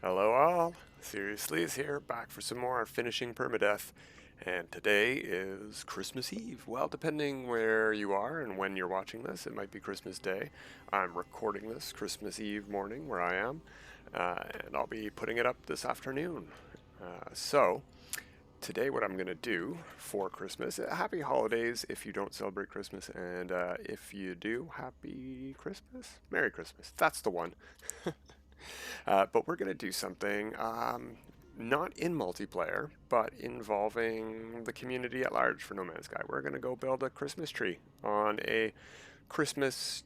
Hello all, Seriously is here, back for some more finishing Permadeath, and today is Christmas Eve. Well, depending where you are and when you're watching this, it might be Christmas Day. I'm recording this Christmas Eve morning where I am, and I'll be putting it up this afternoon. So, today what I'm going to do for Christmas, happy holidays if you don't celebrate Christmas, and if you do, happy Christmas, Merry Christmas, that's the one. But we're going to do something not in multiplayer, but involving the community at large for No Man's Sky. We're going to go build a Christmas tree on a Christmas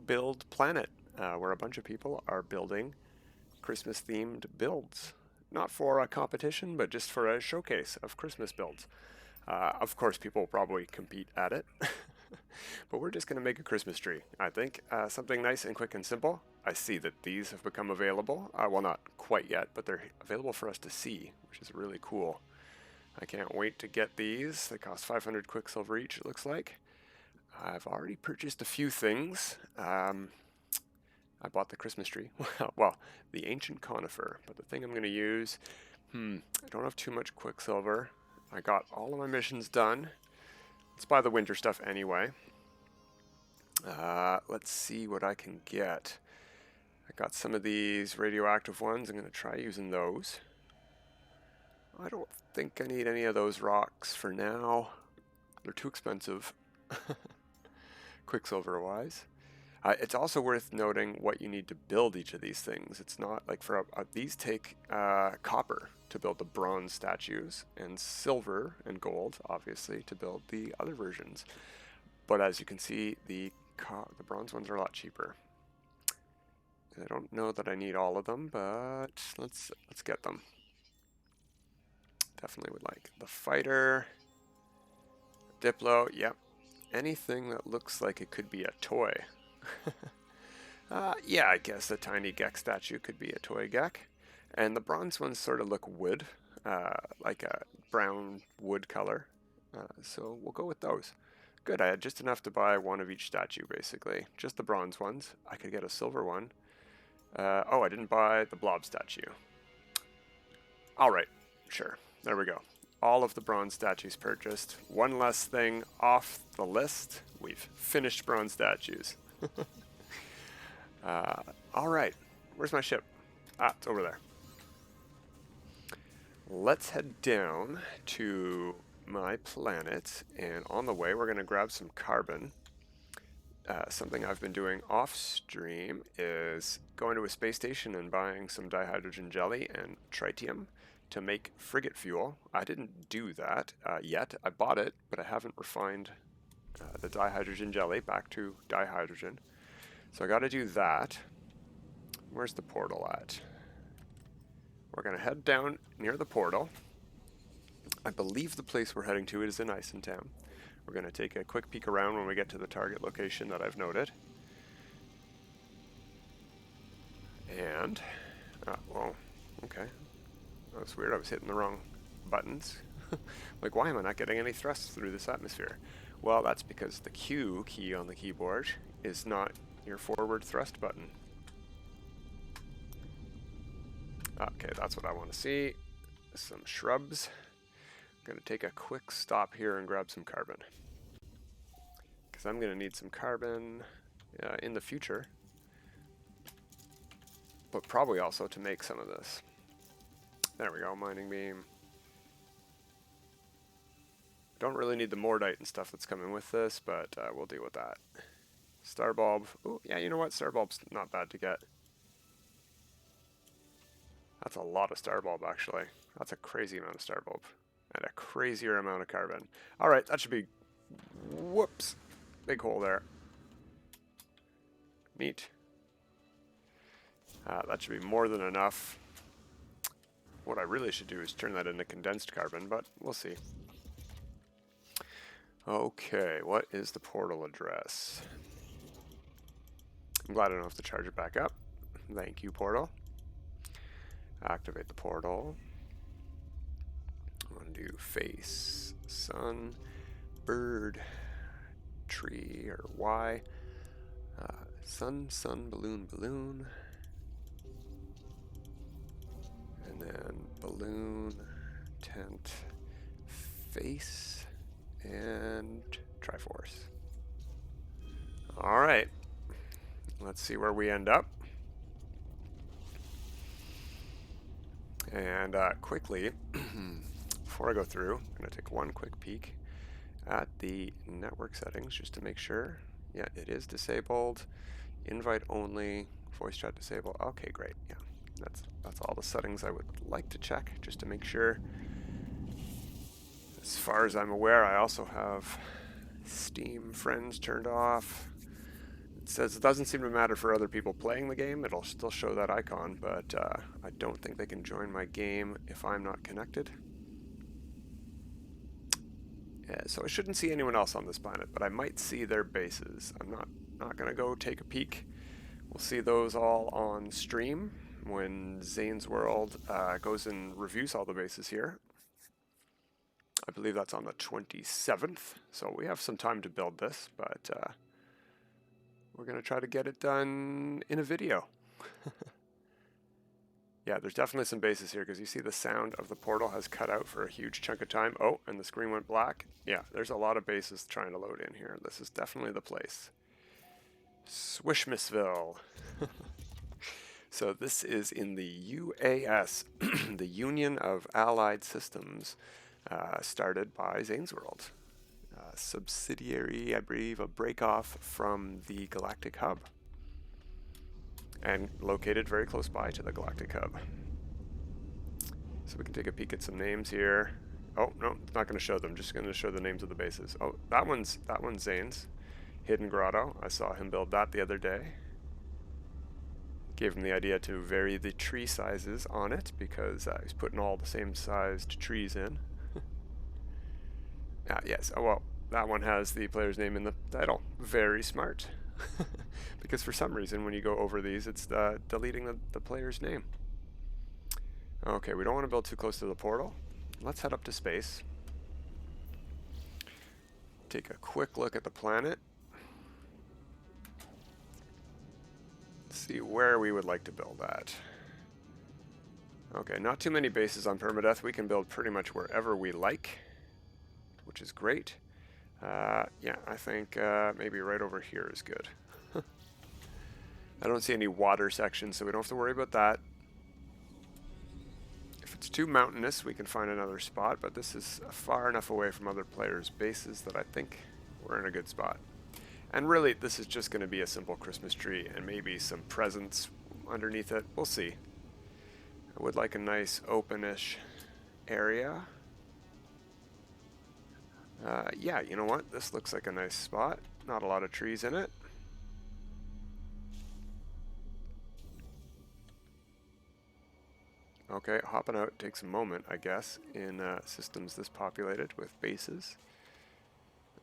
build planet where a bunch of people are building Christmas themed builds. Not for a competition, but just for a showcase of Christmas builds. Of course, people will probably compete at it. But we're just going to make a Christmas tree, I think. Something nice and quick and simple. I see that these have become available. Well, not quite yet, but they're available for us to see, which is really cool. I can't wait to get these. They cost 500 Quicksilver each, it looks like. I've already purchased a few things. I bought the Christmas tree. Well, the ancient conifer. But the thing I'm going to use, I don't have too much Quicksilver. I got all of my missions done. Let's buy the winter stuff anyway. Let's see what I can get. I got some of these radioactive ones. I'm going to try using those. I don't think I need any of those rocks for now. They're too expensive, Quicksilver-wise. It's also worth noting what you need to build each of these things. It's not like these take copper to build the bronze statues, and silver and gold, obviously, to build the other versions. But as you can see, the bronze ones are a lot cheaper. I don't know that I need all of them, but let's get them. Definitely would like the fighter, Diplo. Yep, anything that looks like it could be a toy. Yeah, I guess a tiny Gek statue could be a toy Gek. And the bronze ones sort of look wood, like a brown wood color. So we'll go with those. Good, I had just enough to buy one of each statue, basically. Just the bronze ones. I could get a silver one. Oh, I didn't buy the blob statue. Alright, sure. There we go. All of the bronze statues purchased. One less thing off the list. We've finished bronze statues. Alright, where's my ship? Ah, it's over there. Let's head down to my planet, and on the way we're going to grab some carbon. Something I've been doing off stream is going to a space station and buying some dihydrogen jelly and tritium to make frigate fuel. I didn't do that yet. I bought it, but I haven't refined the dihydrogen jelly back to dihydrogen. So I got to do that. Where's the portal at? We're going to head down near the portal. I believe the place we're heading to is in Isentown. We're going to take a quick peek around when we get to the target location that I've noted. And, well, okay. That was weird, I was hitting the wrong buttons. Like, why am I not getting any thrust through this atmosphere? Well, that's because the Q key on the keyboard is not your forward thrust button. Okay, that's what I want to see. Some shrubs. I'm going to take a quick stop here and grab some carbon. Because I'm going to need some carbon in the future. But probably also to make some of this. There we go, mining beam. Don't really need the mordite and stuff that's coming with this, but we'll deal with that. Star bulb. Oh, yeah, you know what? Star bulb's not bad to get. That's a lot of star bulb, actually. That's a crazy amount of star bulb. And a crazier amount of carbon. Alright, that should be... Whoops. Big hole there. Neat. That should be more than enough. What I really should do is turn that into condensed carbon, but we'll see. Okay, what is the portal address? I'm glad I don't have to charge it back up. Thank you, portal. Activate the portal. I want to do face, sun, bird, tree, or Y. Sun, balloon, balloon. face, and Triforce. All right, let's see where we end up. And quickly, before I go through, I'm going to take one quick peek at the network settings just to make sure. Yeah, it is disabled. Invite only, voice chat disabled. Okay, great. Yeah, that's all the settings I would like to check just to make sure. As far as I'm aware, I also have Steam Friends turned off. It says it doesn't seem to matter for other people playing the game. It'll still show that icon, but I don't think they can join my game if I'm not connected. Yeah, so I shouldn't see anyone else on this planet, but I might see their bases. I'm not going to go take a peek. We'll see those all on stream when Zane's World goes and reviews all the bases here. I believe that's on the 27th, so we have some time to build this, but we're going to try to get it done in a video. Yeah, there's definitely some bases here because you see the sound of the portal has cut out for a huge chunk of time. Oh, and the screen went black. Yeah, there's a lot of bases trying to load in here. This is definitely the place. Swishmasville. So this is in the UAS, the Union of Allied Systems, started by Zane's World. Subsidiary, I believe, a break-off from the Galactic Hub, and located very close by to the Galactic Hub. So we can take a peek at some names here. Oh, no, it's not going to show them, just going to show the names of the bases. Oh, that one's Zane's. Hidden Grotto. I saw him build that the other day. Gave him the idea to vary the tree sizes on it because he's putting all the same sized trees in. Yes, oh well, that one has the player's name in the title. Very smart. Because for some reason when you go over these it's deleting the player's name. Okay, we don't want to build too close to the portal. Let's head up to space. Take a quick look at the planet. See where we would like to build at. Okay, not too many bases on Permadeath. We can build pretty much wherever we like, which is great. Yeah, I think maybe right over here is good. I don't see any water sections, so we don't have to worry about that. If it's too mountainous, we can find another spot, but this is far enough away from other players' bases that I think we're in a good spot. And really, this is just going to be a simple Christmas tree and maybe some presents underneath it. We'll see. I would like a nice open-ish area. Yeah, you know what? This looks like a nice spot. Not a lot of trees in it. Okay, hopping out takes a moment, I guess, in systems this populated with bases.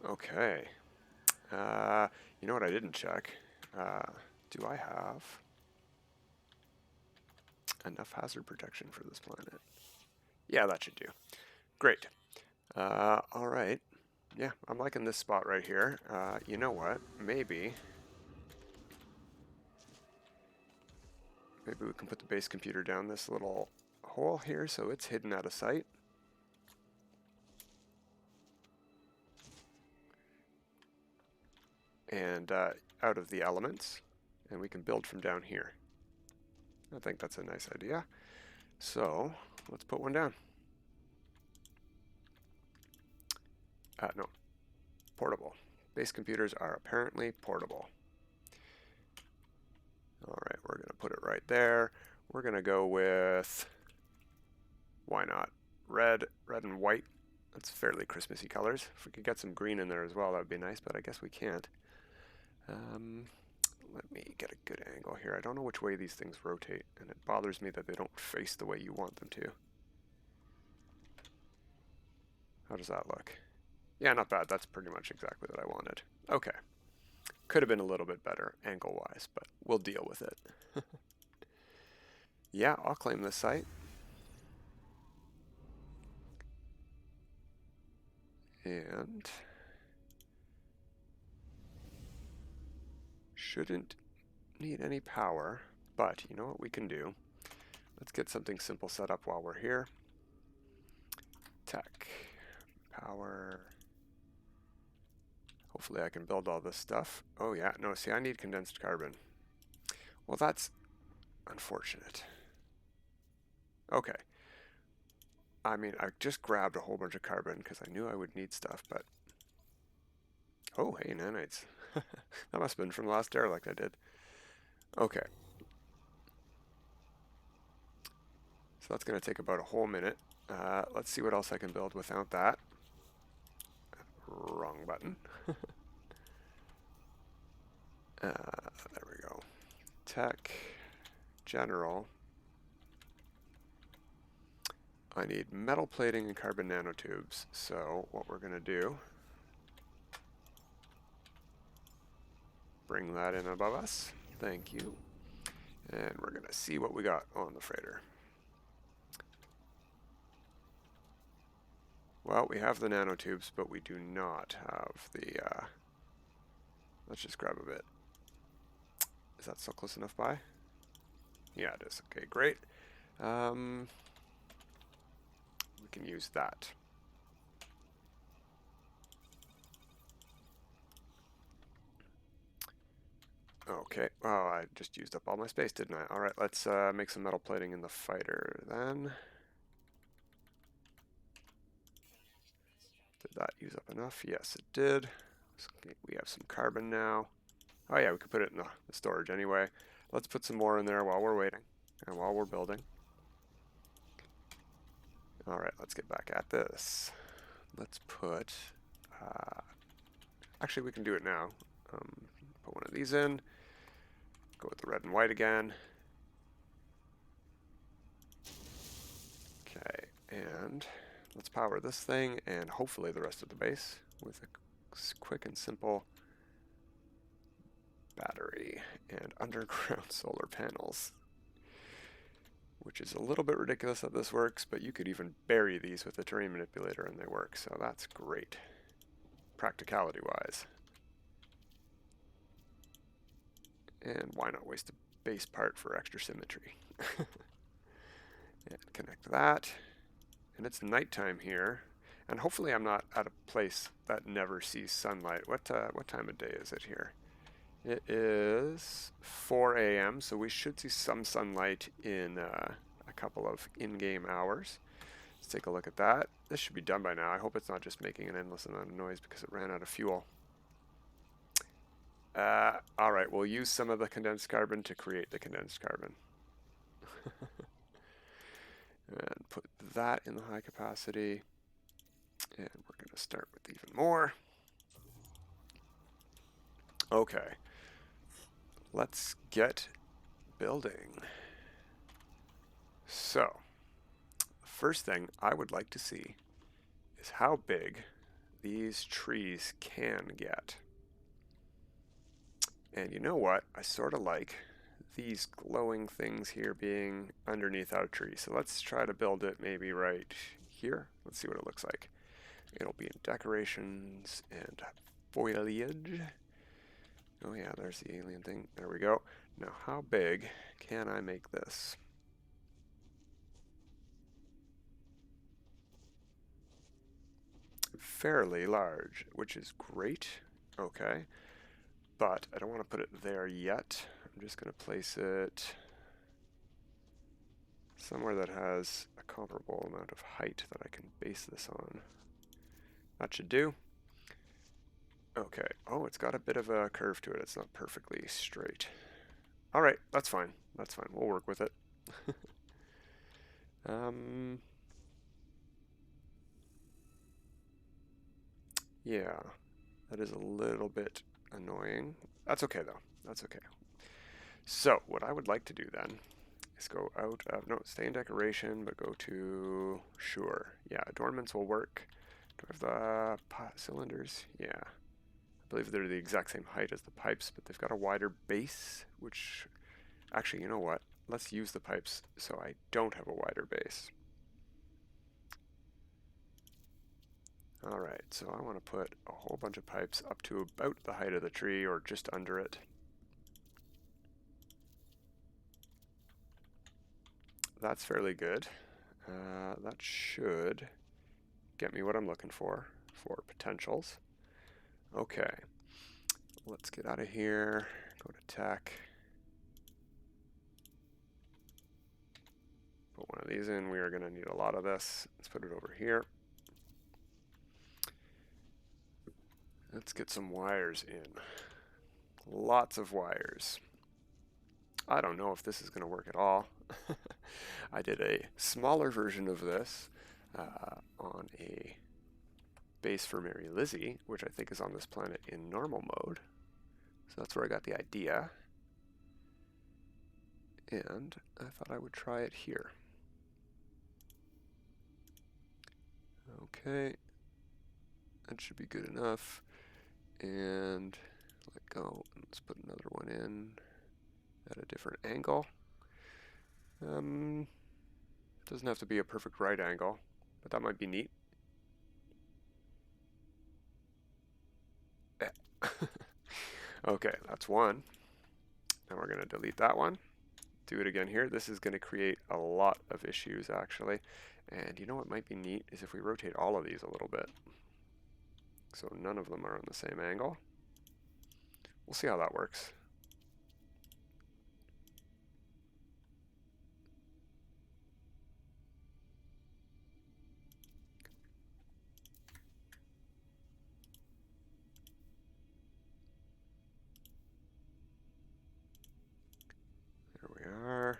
Okay. You know what I didn't check? Do I have enough hazard protection for this planet? Yeah, that should do. Great. All right. Yeah, I'm liking this spot right here. You know what? Maybe we can put the base computer down this little hole here so it's hidden out of sight. And out of the elements, and we can build from down here. I think that's a nice idea. So let's put one down. No, portable. Base computers are apparently portable. All right, we're going to put it right there. We're going to go with, why not, red and white. That's fairly Christmassy colors. If we could get some green in there as well, that would be nice, but I guess we can't. Let me get a good angle here. I don't know which way these things rotate, and it bothers me that they don't face the way you want them to. How does that look? Yeah, not bad. That's pretty much exactly what I wanted. Okay. Could have been a little bit better angle-wise, but we'll deal with it. Yeah, I'll claim this site. And shouldn't need any power, but you know what we can do? Let's get something simple set up while we're here. Tech, Power. Hopefully I can build all this stuff. Oh yeah, no, see, I need condensed carbon. Well, that's unfortunate. Okay. I mean, I just grabbed a whole bunch of carbon because I knew I would need stuff, but... Oh, hey, nanites. That must have been from the last derelict I did. Okay. So that's going to take about a whole minute. Let's see what else I can build without that. Wrong button. There we go. Tech. General. I need metal plating and carbon nanotubes. So what we're going to do, bring that in above us. Thank you. And we're going to see what we got on the freighter. Well, we have the nanotubes, but we do not have the... let's just grab a bit. Is that still close enough by? Yeah, it is. Okay, great. We can use that. Okay, oh, I just used up all my space, didn't I? Alright, let's make some metal plating in the fighter then. Did that use up enough? Yes, it did. Okay, we have some carbon now. Oh yeah, we could put it in the storage anyway. Let's put some more in there while we're waiting and while we're building. Alright, let's get back at this. Let's put... actually, we can do it now. Put one of these in. Go with the red and white again. Okay, and let's power this thing and hopefully the rest of the base with a quick and simple battery and underground solar panels. Which is a little bit ridiculous that this works, but you could even bury these with the terrain manipulator and they work, so that's great, practicality-wise. And why not waste a base part for extra symmetry? And connect that. And it's nighttime here, and hopefully I'm not at a place that never sees sunlight. What time of day is it here? It is 4 a.m., so we should see some sunlight in a couple of in-game hours. Let's take a look at that. This should be done by now. I hope it's not just making an endless amount of noise because it ran out of fuel. Alright, we'll use some of the condensed carbon to create the condensed carbon. And put that in the high capacity. And we're going to start with even more. Okay. Let's get building. So, the first thing I would like to see is how big these trees can get. And you know what? I sort of like these glowing things here being underneath our tree. So let's try to build it maybe right here. Let's see what it looks like. It'll be in decorations and foliage. Oh yeah, there's the alien thing. There we go. Now how big can I make this? Fairly large, which is great. Okay. But I don't want to put it there yet. I'm just going to place it somewhere that has a comparable amount of height that I can base this on. That should do. Okay. Oh, it's got a bit of a curve to it. It's not perfectly straight. Alright, that's fine. That's fine. We'll work with it. Yeah, that is a little bit annoying. That's okay, though. That's okay. So, what I would like to do then is go out of, no, stay in decoration, but go to, sure. Yeah, adornments will work. Do I have the cylinders? Yeah. I believe they're the exact same height as the pipes, but they've got a wider base, which, actually, you know what? Let's use the pipes so I don't have a wider base. Alright, so I want to put a whole bunch of pipes up to about the height of the tree or just under it. That's fairly good. That should get me what I'm looking for potentials. Okay, let's get out of here, go to tech. Put one of these in. We are going to need a lot of this. Let's put it over here. Let's get some wires in. Lots of wires. I don't know if this is going to work at all. I did a smaller version of this on a base for Mary Lizzie, which I think is on this planet in normal mode. So that's where I got the idea. And I thought I would try it here. Okay, that should be good enough. And let go. Let's put another one in at a different angle. Doesn't have to be a perfect right angle, but that might be neat. Okay, that's one. Now we're going to delete that one. Do it again here. This is going to create a lot of issues, actually. And you know what might be neat is if we rotate all of these a little bit. So none of them are on the same angle. We'll see how that works. There we are.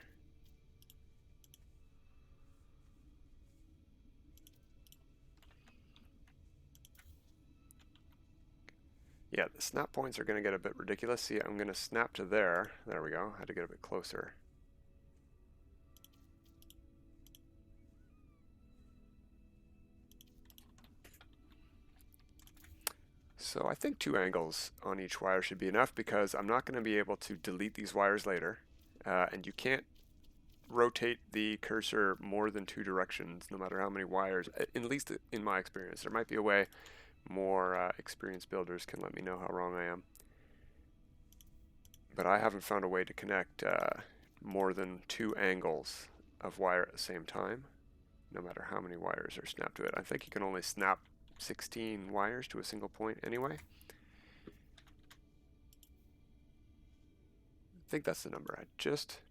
Yeah, the snap points are going to get a bit ridiculous. See, I'm going to snap to there. There we go. I had to get a bit closer. So I think 2 angles on each wire should be enough because I'm not going to be able to delete these wires later. And you can't rotate the cursor more than 2 directions, no matter how many wires, at least in my experience. There might be a way. More experienced builders can let me know how wrong I am. But I haven't found a way to connect more than 2 angles of wire at the same time, no matter how many wires are snapped to it. I think you can only snap 16 wires to a single point anyway. I think that's the number. I just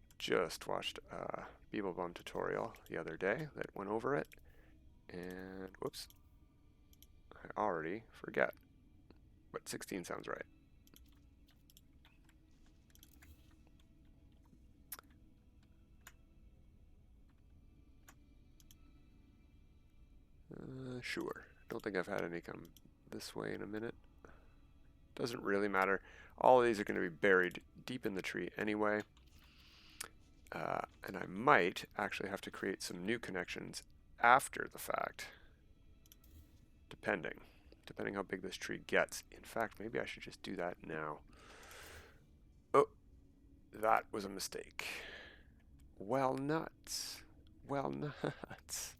watched a Beeblebum tutorial the other day that went over it, and whoops, I already forget, but 16 sounds right. Sure. Don't think I've had any come this way in a minute. Doesn't really matter. All of these are going to be buried deep in the tree anyway. And I might actually have to create some new connections after the fact, depending how big this tree gets. In fact, maybe I should just do that now. Oh, that was a mistake. Well, nuts. Well, nuts.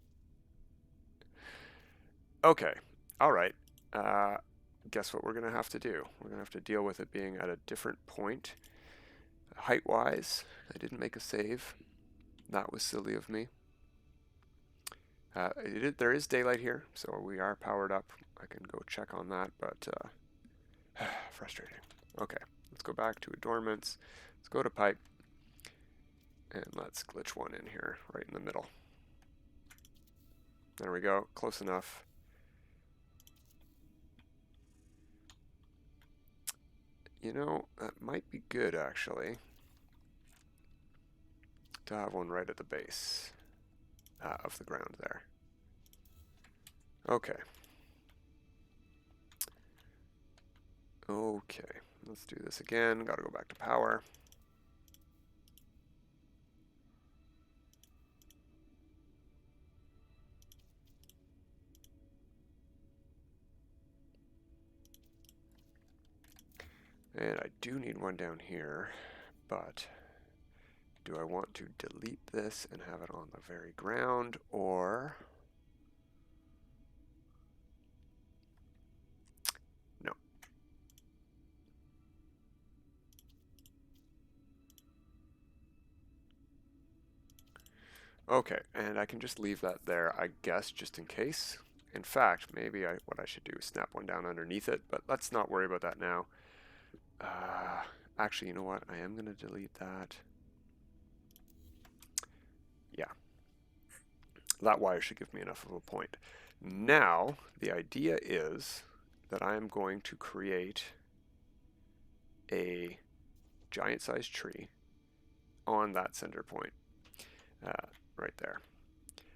Okay, all right. Guess what we're going to have to do? We're going to have to deal with it being at a different point. Height-wise, I didn't make a save. That was silly of me. There is daylight here, so we are powered up. I can go check on that, but frustrating. Okay, let's go back to adornments. Let's go to pipe, and let's glitch one in here, right in the middle. There we go, close enough. You know, that might be good, actually, to have one right at the base of the ground there. Okay. Okay, let's do this again. Gotta go back to power. And I do need one down here, but do I want to delete this and have it on the very ground, or no? Okay, and I can just leave that there, I guess, just in case, In fact, maybe what I should do is snap one down underneath it, but let's not worry about that now. Actually, you know what? I am going to delete that. Yeah. That wire should give me enough of a point. Now, the idea is that I am going to create a giant-sized tree on that center point, right there.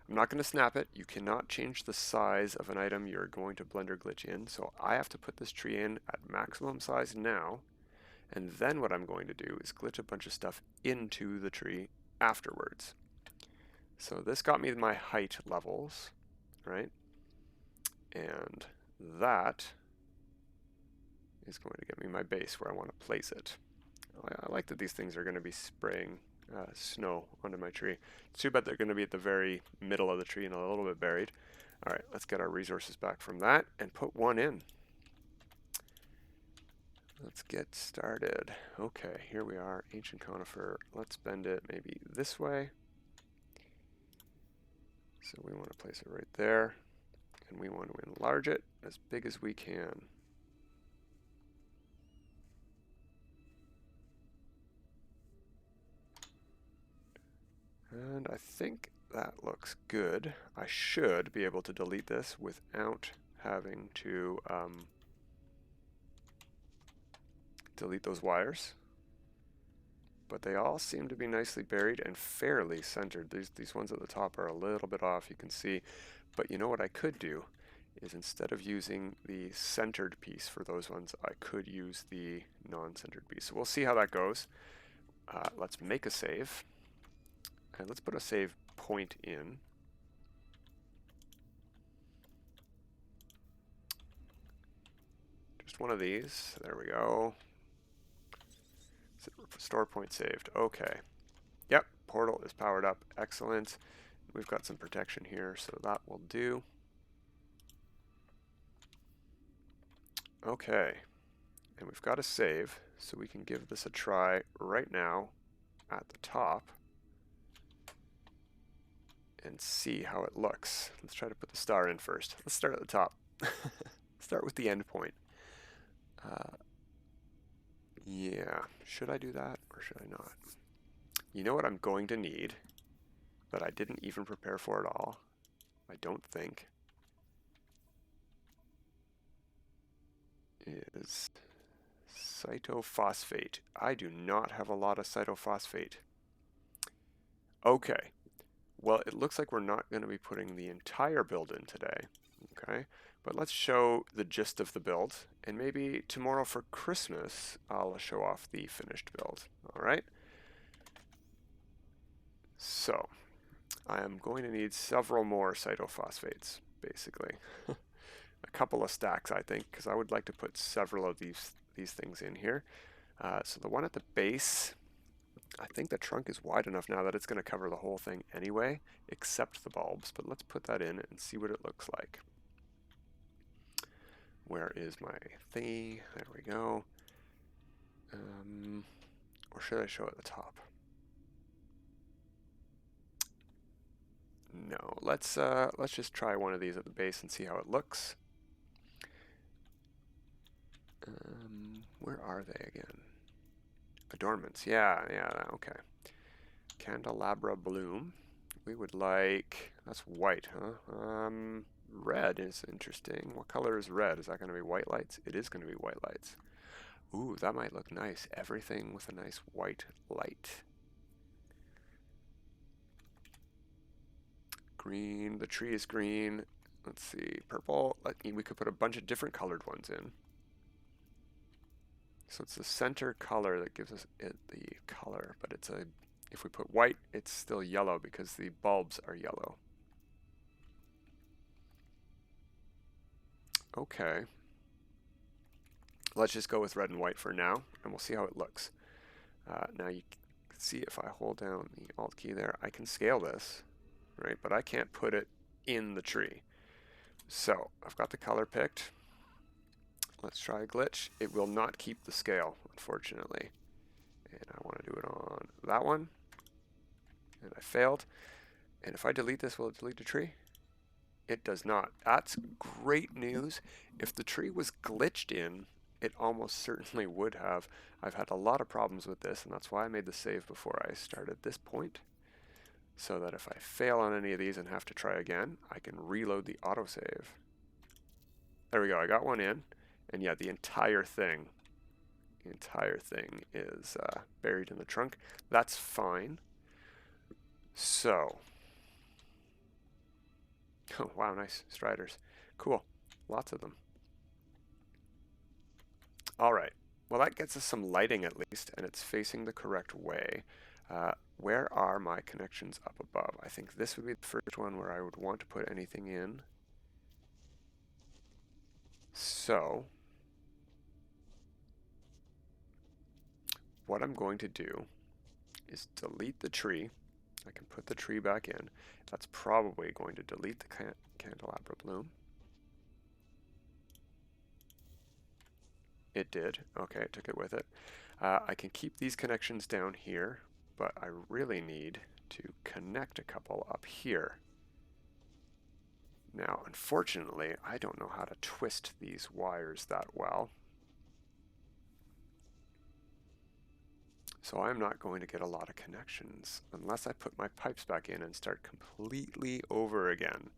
I'm not going to snap it. You cannot change the size of an item you're going to blender glitch in, so I have to put this tree in at maximum size now, and then what I'm going to do is glitch a bunch of stuff into the tree afterwards. So this got me my height levels, right? And that is going to get me my base where I want to place it. I like that these things are going to be spraying snow onto my tree. It's too bad they're going to be at the very middle of the tree and a little bit buried. All right, let's get our resources back from that and put one in. Let's get started. Okay, here we are, ancient conifer. Let's bend it maybe this way. So we want to place it right there, and we want to enlarge it as big as we can. And I think that looks good. I should be able to delete this without having to delete those wires. But they all seem to be nicely buried and fairly centered. These ones at the top are a little bit off, you can see. But you know what I could do is, instead of using the centered piece for those ones, I could use the non-centered piece. So we'll see how that goes. Let's make a save. And let's put a save point in. Just one of these. There we go. Store point saved. Okay. Yep, portal is powered up. Excellent. We've got some protection here, so that will do. Okay. And we've got a save, so we can give this a try right now at the top and see how it looks. Let's try to put the star in first. Let's start at the top. Start with the end point. Yeah, should I do that or should I not? You know what I'm going to need that I didn't even prepare for at all, I don't think, is cytophosphate. I do not have a lot of cytophosphate. Okay, well, it looks like we're not going to be putting the entire build in today, okay? But let's show the gist of the build, and maybe tomorrow for Christmas, I'll show off the finished build, all right? So, I am going to need several more cytophosphates, basically. A couple of stacks, I think, because I would like to put several of these things in here. So the one at the base, I think the trunk is wide enough now that it's going to cover the whole thing anyway, except the bulbs. But let's put that in and see what it looks like. Where is my thingy? There we go. Or should I show it at the top? No, let's just try one of these at the base and see how it looks. Where are they again? Adornments, yeah, okay. Candelabra bloom. We would like, that's white, huh? Red is interesting. What color is red? Is that going to be white lights? It is going to be white lights. Ooh, that might look nice. Everything with a nice white light. Green, the tree is green. Let's see, purple. We could put a bunch of different colored ones in. So it's the center color that gives us the color, but it's if we put white, it's still yellow because the bulbs are yellow. Okay. Let's just go with red and white for now, and we'll see how it looks. Now you can see if I hold down the Alt key there, I can scale this, right? But I can't put it in the tree. So I've got the color picked. Let's try a glitch. It will not keep the scale, unfortunately. And I want to do it on that one. And I failed. And if I delete this, will it delete the tree? It does not. That's great news. If the tree was glitched in, it almost certainly would have. I've had a lot of problems with this, and that's why I made the save before I started this point, so that if I fail on any of these and have to try again, I can reload the autosave. There we go, I got one in, and yeah, the entire thing is buried in the trunk. That's fine. So, oh wow, nice striders. Cool, lots of them. All right, well that gets us some lighting at least, and it's facing the correct way. Where are my connections up above? I think this would be the first one where I would want to put anything in. So, what I'm going to do is delete the tree. I can put the tree back in. That's probably going to delete the candelabra bloom. It did. Okay, it took it with it. I can keep these connections down here, but I really need to connect a couple up here. Now, unfortunately, I don't know how to twist these wires that well. So I'm not going to get a lot of connections unless I put my pipes back in and start completely over again.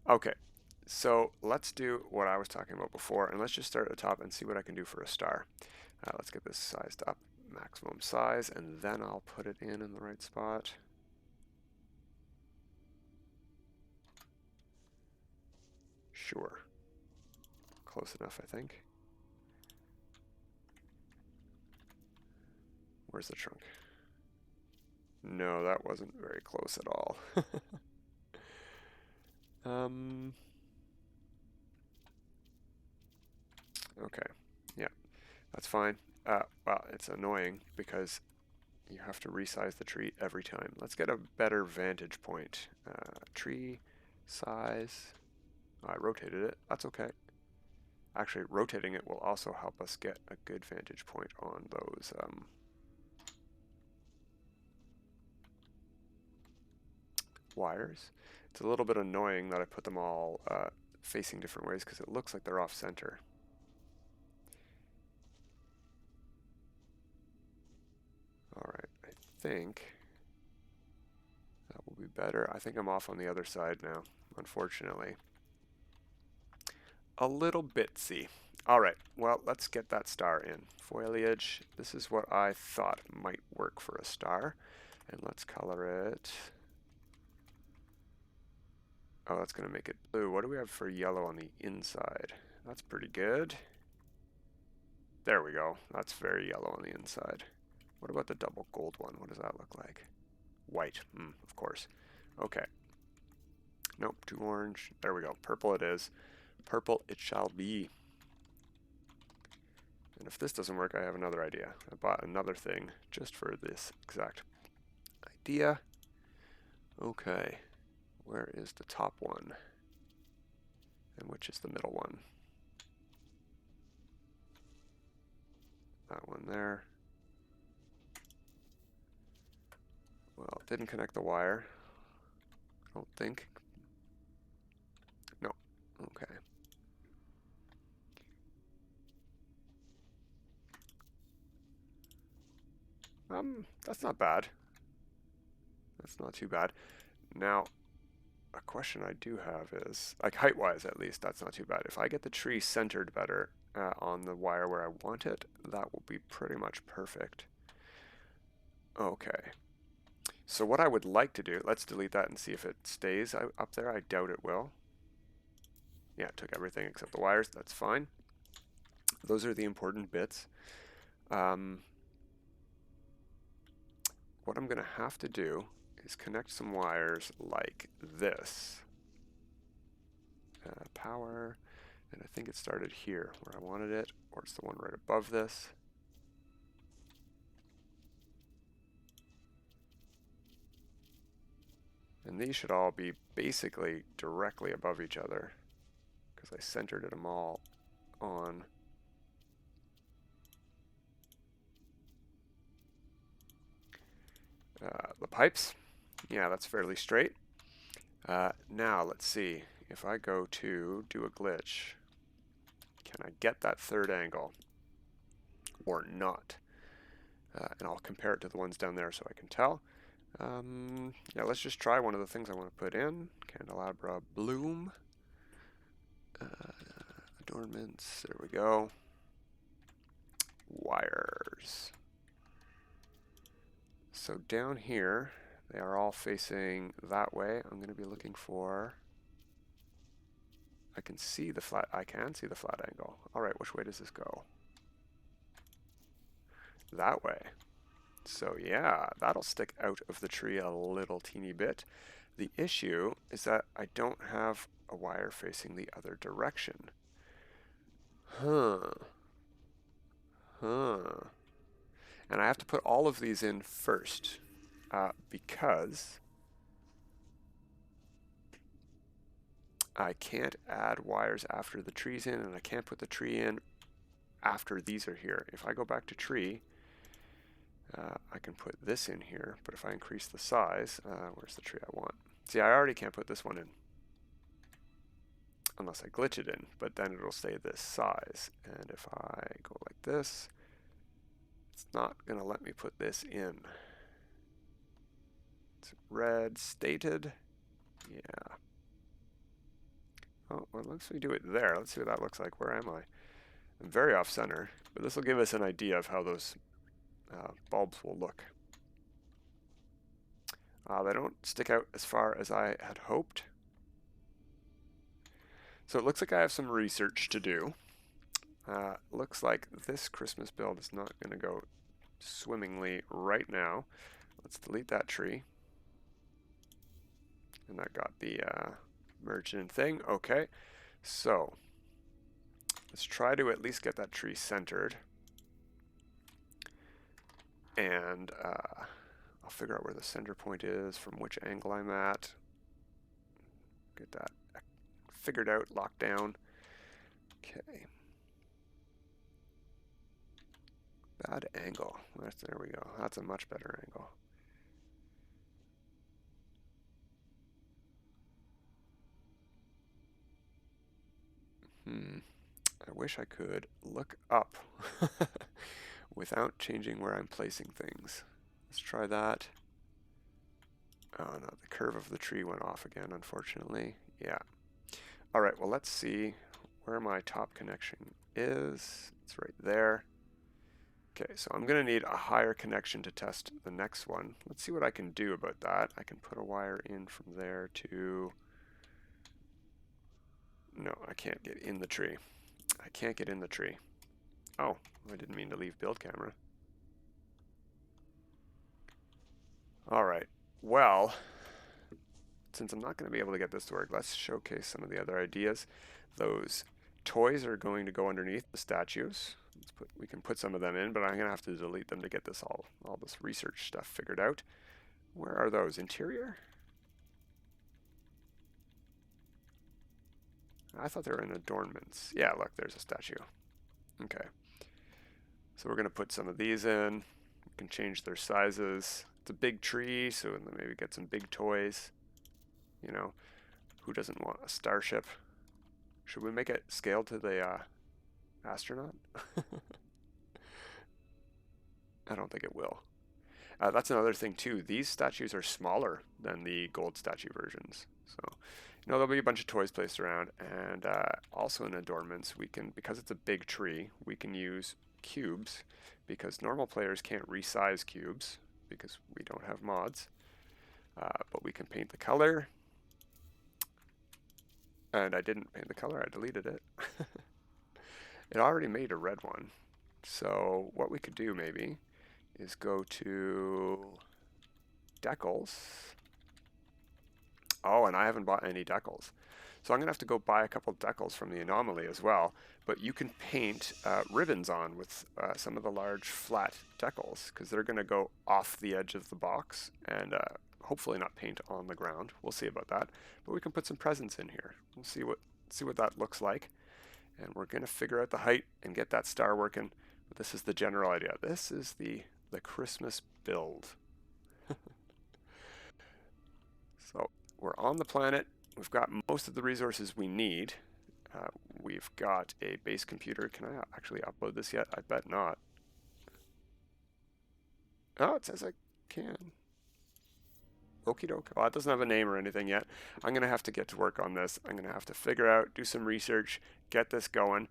Okay, so let's do what I was talking about before, and let's just start at the top and see what I can do for a star. Let's get this sized up, maximum size, and then I'll put it in the right spot. Sure. Close enough, I think. Where's the trunk? No, that wasn't very close at all. Okay, yeah, that's fine. Well, it's annoying because you have to resize the tree every time. Let's get a better vantage point. Tree size. Oh, I rotated it. That's okay. Actually, rotating it will also help us get a good vantage point on those wires. It's a little bit annoying that I put them all facing different ways because it looks like they're off center. Alright, I think that will be better. I think I'm off on the other side now, unfortunately. A little bitsy. Alright, well, let's get that star in. Foliage, this is what I thought might work for a star. And let's color it. Oh, that's going to make it blue. What do we have for yellow on the inside? That's pretty good. There we go. That's very yellow on the inside. What about the double gold one? What does that look like? White. Of course. Okay. Nope, too orange. There we go. Purple it is. Purple it shall be. And if this doesn't work, I have another idea. I bought another thing just for this exact idea. Okay. Where is the top one? And which is the middle one? That one there. Well, it didn't connect the wire. I don't think. No. Okay. That's not bad. That's not too bad. Now, a question I do have is, like height-wise at least, that's not too bad. If I get the tree centered better on the wire where I want it, that will be pretty much perfect. Okay. So what I would like to do, let's delete that and see if it stays up there. I doubt it will. Yeah, it took everything except the wires. That's fine. Those are the important bits. What I'm going to have to do is connect some wires like this. Power, and I think it started here where I wanted it, or it's the one right above this. And these should all be basically directly above each other because I centered them all on. The pipes. Yeah, that's fairly straight. Now, let's see. If I go to do a glitch, can I get that third angle or not? And I'll compare it to the ones down there so I can tell. Yeah, let's just try one of the things I want to put in. Candelabra bloom. Adornments, there we go. Wires. So down here, they are all facing that way. I'm going to be looking for... I can see the flat angle. All right, which way does this go? That way. So yeah, that'll stick out of the tree a little teeny bit. The issue is that I don't have a wire facing the other direction. And I have to put all of these in first because I can't add wires after the tree's in, and I can't put the tree in after these are here. If I go back to tree, I can put this in here, but if I increase the size, where's the tree I want? See, I already can't put this one in unless I glitch it in, but then it'll stay this size. And if I go like this, it's not going to let me put this in. It's red stated. Yeah. Oh, well, let's do it there. Let's see what that looks like. Where am I? I'm very off center, but this will give us an idea of how those bulbs will look. They don't stick out as far as I had hoped. So it looks like I have some research to do. Looks like this Christmas build is not going to go swimmingly right now. Let's delete that tree. And that got the merged in thing. Okay, so let's try to at least get that tree centered. And I'll figure out where the center point is, from which angle I'm at. Get that figured out, locked down. Okay. Bad angle. There we go. That's a much better angle. I wish I could look up without changing where I'm placing things. Let's try that. Oh no, the curve of the tree went off again, unfortunately. Yeah. All right, well, let's see where my top connection is. It's right there. Okay, so I'm going to need a higher connection to test the next one. Let's see what I can do about that. I can put a wire in from there to... No, I can't get in the tree. I can't get in the tree. Oh, I didn't mean to leave build camera. All right, well, since I'm not going to be able to get this to work, let's showcase some of the other ideas. Those toys are going to go underneath the statues. We can put some of them in, but I'm going to have to delete them to get this all this research stuff figured out. Where are those? Interior? I thought they were in adornments. Yeah, look, there's a statue. Okay. So we're going to put some of these in. We can change their sizes. It's a big tree, so maybe get some big toys. You know, who doesn't want a starship? Should we make it scale to the astronaut? I don't think it will. That's another thing too. These statues are smaller than the gold statue versions. So, you know, there'll be a bunch of toys placed around, and also in adornments, we can, because it's a big tree, we can use cubes, because normal players can't resize cubes because we don't have mods. But we can paint the color. And I didn't paint the color, I deleted it. It already made a red one. So what we could do maybe is go to decals. Oh, and I haven't bought any decals. So I'm going to have to go buy a couple decals from the Anomaly as well. But you can paint ribbons on with some of the large flat decals, because they're going to go off the edge of the box and hopefully not paint on the ground. We'll see about that. But we can put some presents in here. We'll see what that looks like. And we're going to figure out the height and get that star working. But this is the general idea. This is the Christmas build. So we're on the planet. We've got most of the resources we need. We've got a base computer. Can I actually upload this yet? I bet not. Oh, it says I can. Okie doke. Well, it doesn't have a name or anything yet. I'm going to have to get to work on this. I'm going to have to figure out, do some research, get this going.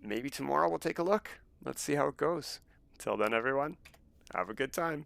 Maybe tomorrow we'll take a look. Let's see how it goes. Until then, everyone, have a good time.